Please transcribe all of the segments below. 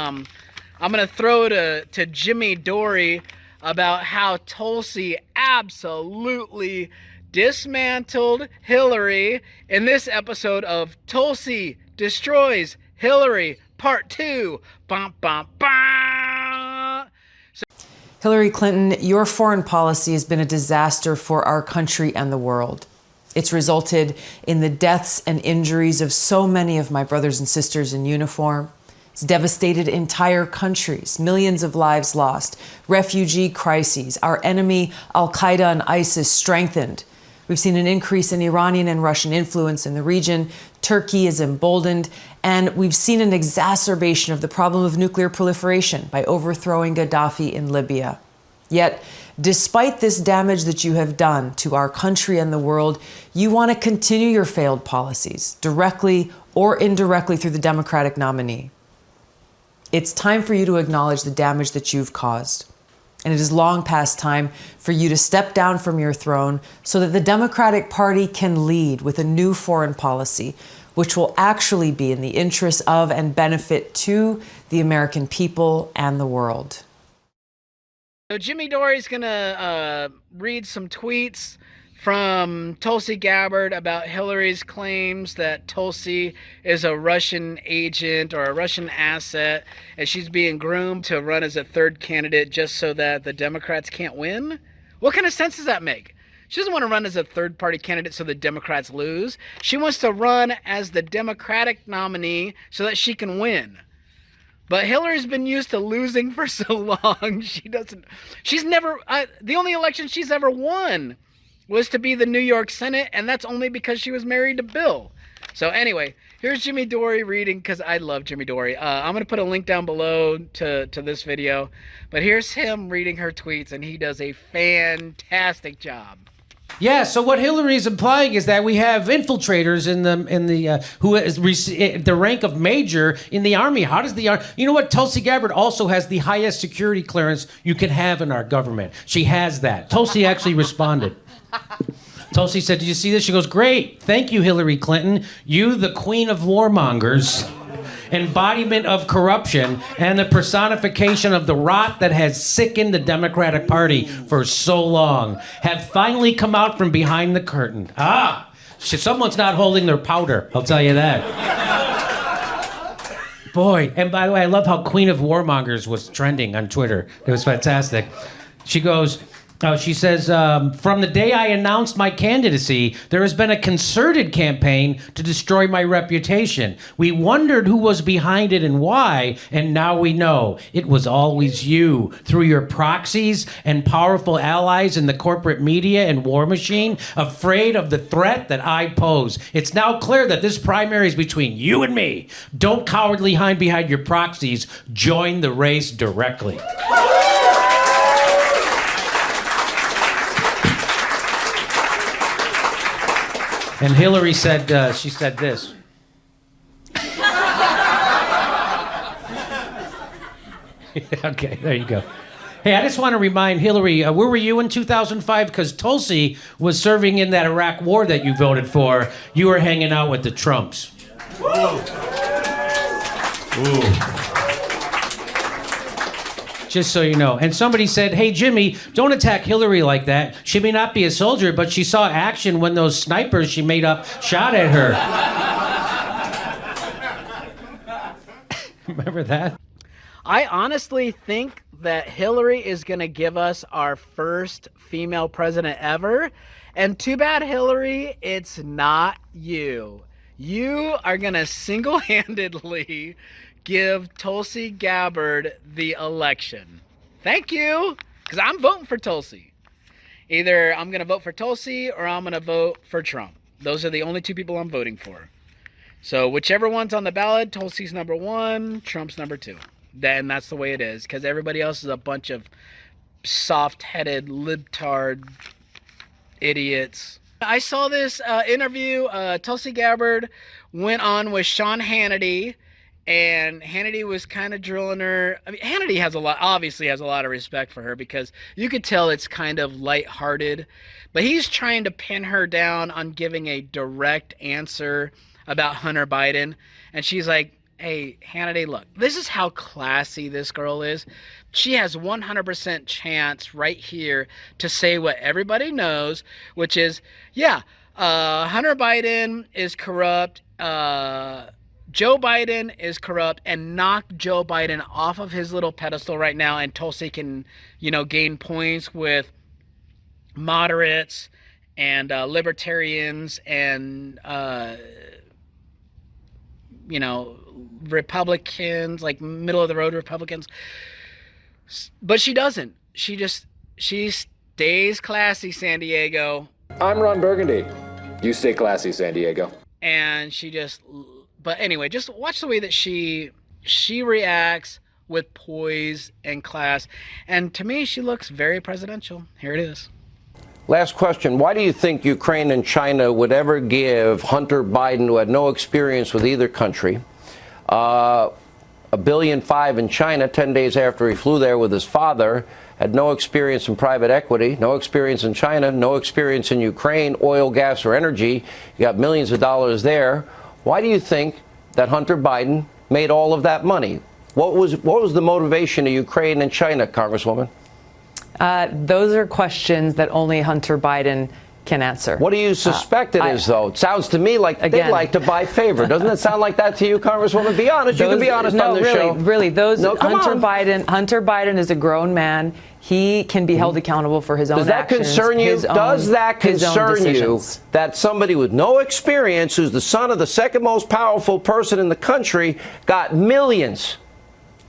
I'm going to throw to Jimmy Dore about how Tulsi absolutely dismantled Hillary in this episode of Tulsi Destroys Hillary Part 2. Bum, bum, bum. Hillary Clinton, your foreign policy has been a disaster for our country and the world. It's resulted in the deaths and injuries of so many of my brothers and sisters in uniform. It's devastated entire countries, millions of lives lost, refugee crises, our enemy Al-Qaeda and ISIS strengthened. We've seen an increase in Iranian and Russian influence in the region. Turkey is emboldened, and we've seen an exacerbation of the problem of nuclear proliferation by overthrowing Gaddafi in Libya. Yet, despite this damage that you have done to our country and the world, you want to continue your failed policies, directly or indirectly through the Democratic nominee. It's time for you to acknowledge the damage that you've caused. And it is long past time for you to step down from your throne so that the Democratic Party can lead with a new foreign policy, which will actually be in the interest of and benefit to the American people and the world. So Jimmy Dore is going to read some tweets from Tulsi Gabbard about Hillary's claims that Tulsi is a Russian agent or a Russian asset, and she's being groomed to run as a third candidate just so that the Democrats can't win? What kind of sense does that make? She doesn't want to run as a third-party candidate so the Democrats lose. She wants to run as the Democratic nominee so that she can win. But Hillary's been used to losing for so long. She's never, the only election she's ever won was to be the New York Senate, and that's only because she was married to Bill. So anyway, here's Jimmy Dore reading, because I love Jimmy Dore. I'm going to put a link down below to this video. But here's him reading her tweets, and he does a fantastic job. Yeah, so what Hillary is implying is that we have infiltrators in the who is the rank of major in the army. How does the you know what? Tulsi Gabbard also has the highest security clearance you can have in our government. She has that. Tulsi actually responded. Tulsi said, "Did you see this?" She goes, "Great, thank you, Hillary Clinton. You, the queen of warmongers, embodiment of corruption, and the personification of the rot that has sickened the Democratic Party for so long, have finally come out from behind the curtain. Ah, someone's not holding their powder, I'll tell you that." Boy, and by the way, I love how Queen of Warmongers was trending on Twitter. It was fantastic. She goes, she says, from the day I announced my candidacy, there has been a concerted campaign to destroy my reputation. We wondered who was behind it and why, and now we know. It was always you, through your proxies and powerful allies in the corporate media and war machine, afraid of the threat that I pose. It's now clear that this primary is between you and me. Don't cowardly hide behind your proxies. Join the race directly. And Hillary said, she said this. Okay, there you go. Hey, I just want to remind Hillary, where were you in 2005? Because Tulsi was serving in that Iraq war that you voted for. You were hanging out with the Trumps. Whoa. Ooh. Just so you know. And somebody said, "Hey, Jimmy, don't attack Hillary like that. She may not be a soldier, but she saw action when those snipers she made up shot at her." Remember that? I honestly think that Hillary is going to give us our first female president ever. And too bad, Hillary, it's not you. You are going to single-handedly give Tulsi Gabbard the election. Thank you, because I'm voting for Tulsi. Either I'm going to vote for Tulsi or I'm going to vote for Trump. Those are the only two people I'm voting for. So whichever one's on the ballot, Tulsi's number one, Trump's number two. Then that's the way it is, because everybody else is a bunch of soft-headed, libtard idiots. I saw this interview. Tulsi Gabbard went on with Sean Hannity, and Hannity was kind of drilling her. I mean, Hannity obviously has a lot of respect for her, because you could tell it's kind of lighthearted. But he's trying to pin her down on giving a direct answer about Hunter Biden. And she's like, hey, Hannity, look, this is how classy this girl is. She has 100% chance right here to say what everybody knows, which is, yeah, Hunter Biden is corrupt. Joe Biden is corrupt, and knock Joe Biden off of his little pedestal right now, and Tulsi can, gain points with moderates and libertarians and, Republicans, like middle of the road Republicans. But she doesn't. She stays classy, San Diego. I'm Ron Burgundy. You stay classy, San Diego. And but anyway, just watch the way that she reacts with poise and class. And to me, she looks very presidential. Here it is. Last question. Why do you think Ukraine and China would ever give Hunter Biden, who had no experience with either country, $1.5 billion in China 10 days after he flew there with his father, had no experience in private equity, no experience in China, no experience in Ukraine, oil, gas, or energy. You got millions of dollars there. Why do you think that Hunter Biden made all of that money? What was the motivation of Ukraine and China, Congresswoman? Those are questions that only Hunter Biden can answer. What do you suspect it is, though? It sounds to me like they like to buy favor. Doesn't it sound like that to you, Congresswoman? Be honest. You can be honest on this show. Really, Hunter Biden is a grown man. He can be held accountable for his own actions. Does that concern you that somebody with no experience, who's the son of the second most powerful person in the country, got millions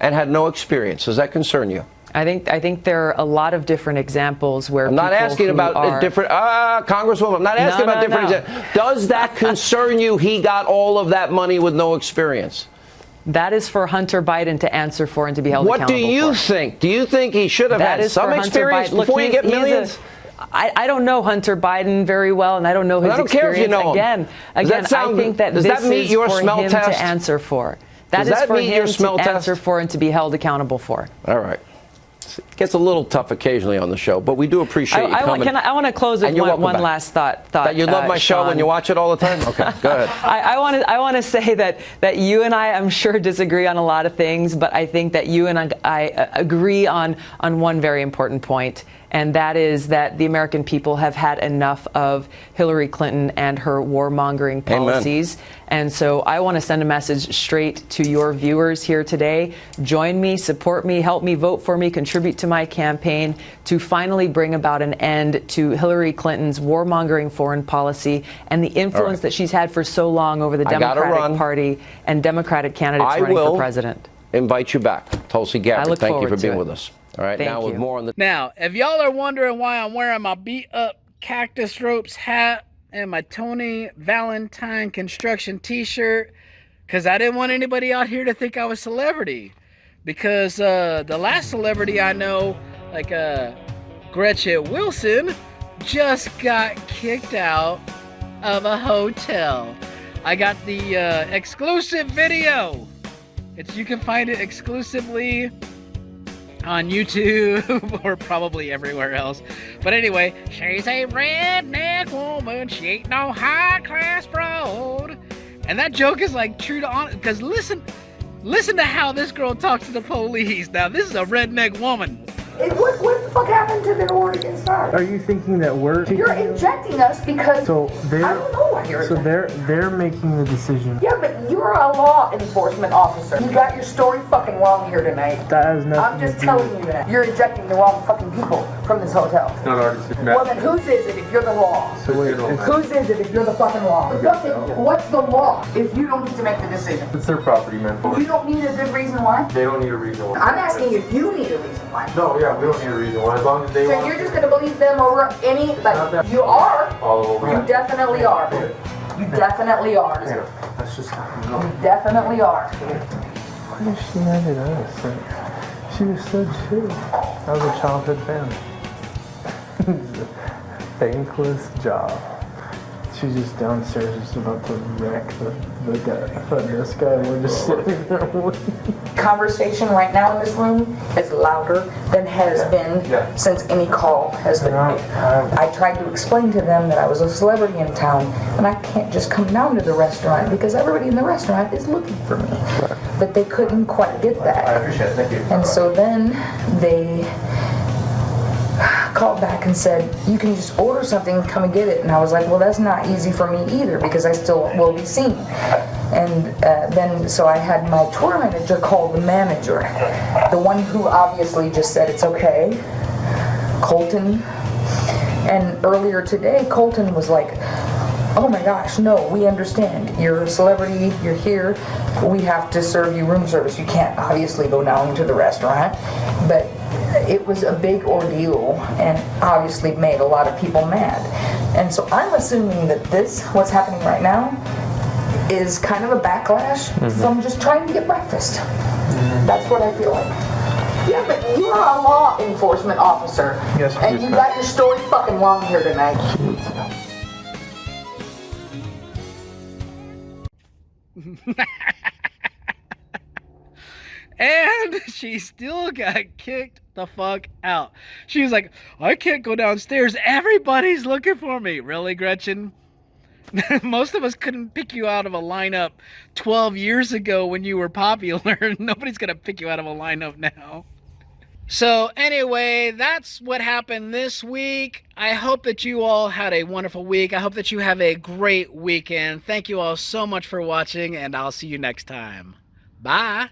and had no experience? Does that concern you? I think there are a lot of different examples where I'm not asking about different, Congresswoman, I'm not asking about different examples. Does that concern you? He got all of that money with no experience. That is for Hunter Biden to answer for and to be held accountable for. What do you think? Do you think he should have had some experience before you get millions? I don't know Hunter Biden very well, and I don't know his experience. I don't care if you know him. Again, I think that this is for him to answer for. That is for him to answer for and to be held accountable for. All right. It gets a little tough occasionally on the show, but we do appreciate you coming. I want to close with one last thought. That you love my show and you watch it all the time? Okay, go ahead. I want to say that you and I'm sure, disagree on a lot of things, but I think that you and I agree on one very important point, and that is that the American people have had enough of Hillary Clinton and her warmongering policies. Amen. And so I want to send a message straight to your viewers here today. Join me, support me, help me, vote for me, contribute to my campaign to finally bring about an end to Hillary Clinton's warmongering foreign policy and the influence that she's had for so long over the Democratic Party and Democratic candidates running for president. Invite you back. Tulsi Gabbard, thank you for being with us. All right, now with more on the... Now, if y'all are wondering why I'm wearing my beat-up Cactus Ropes hat and my Tony Valentine construction t-shirt, because I didn't want anybody out here to think I was a celebrity. Because the last celebrity I know, like Gretchen Wilson, just got kicked out of a hotel. I got the exclusive video. You can find it exclusively on YouTube or probably everywhere else. But anyway, she's a redneck woman. She ain't no high-class broad. And that joke is like true to honest. Because listen to how this girl talks to the police. Now, this is a redneck woman. What the fuck happened to the Oregon Star? Are you thinking that You're injecting us because I don't know why you're they're making the decision. Yeah, but you're a law enforcement officer. You got your story fucking wrong here tonight. That has nothing I'm just telling you that. You're injecting the wrong fucking people from this hotel. It's not our decision. Well, then whose is it if you're the law? So wait, whose is it if you're the fucking law? What's the law if you don't get to make the decision? It's their property, man. You don't need a good reason why? They don't need a reason why. I'm asking if you need a reason why. No, yeah, we don't need a reason why. As long as they So want. you're just gonna believe them over any, you are. All over. You definitely are. You definitely are. Yeah, that's just no. You definitely are. Why is she mad at us? Like, she was so chill. I was a childhood fan. Thankless job. She's just downstairs, just about to wreck the guy. This guy, we're just sitting there waiting. Conversation right now in this room is louder than has been since any call has been made. I tried to explain to them that I was a celebrity in town, and I can't just come down to the restaurant because everybody in the restaurant is looking for me. But they couldn't quite get that. I appreciate it. Thank you. And so then they called back and said, you can just order something, come and get it. And I was like, well, that's not easy for me either because I still will be seen. And then so I had my tour manager call the manager, the one who obviously just said it's okay, Colton. And earlier today, Colton was like, oh my gosh, no, we understand. You're a celebrity, you're here, we have to serve you room service. You can't obviously go down to the restaurant. But it was a big ordeal and obviously made a lot of people mad. And so I'm assuming that what's happening right now, is kind of a backlash from just trying to get breakfast. That's what I feel like. Yeah, but you're a law enforcement officer. Yes, and you got your story fucking wrong here tonight. And she still got kicked the fuck out. She was like, I can't go downstairs. Everybody's looking for me. Really, Gretchen? Most of us couldn't pick you out of a lineup 12 years ago when you were popular. Nobody's going to pick you out of a lineup now. So anyway, that's what happened this week. I hope that you all had a wonderful week. I hope that you have a great weekend. Thank you all so much for watching, and I'll see you next time. Bye.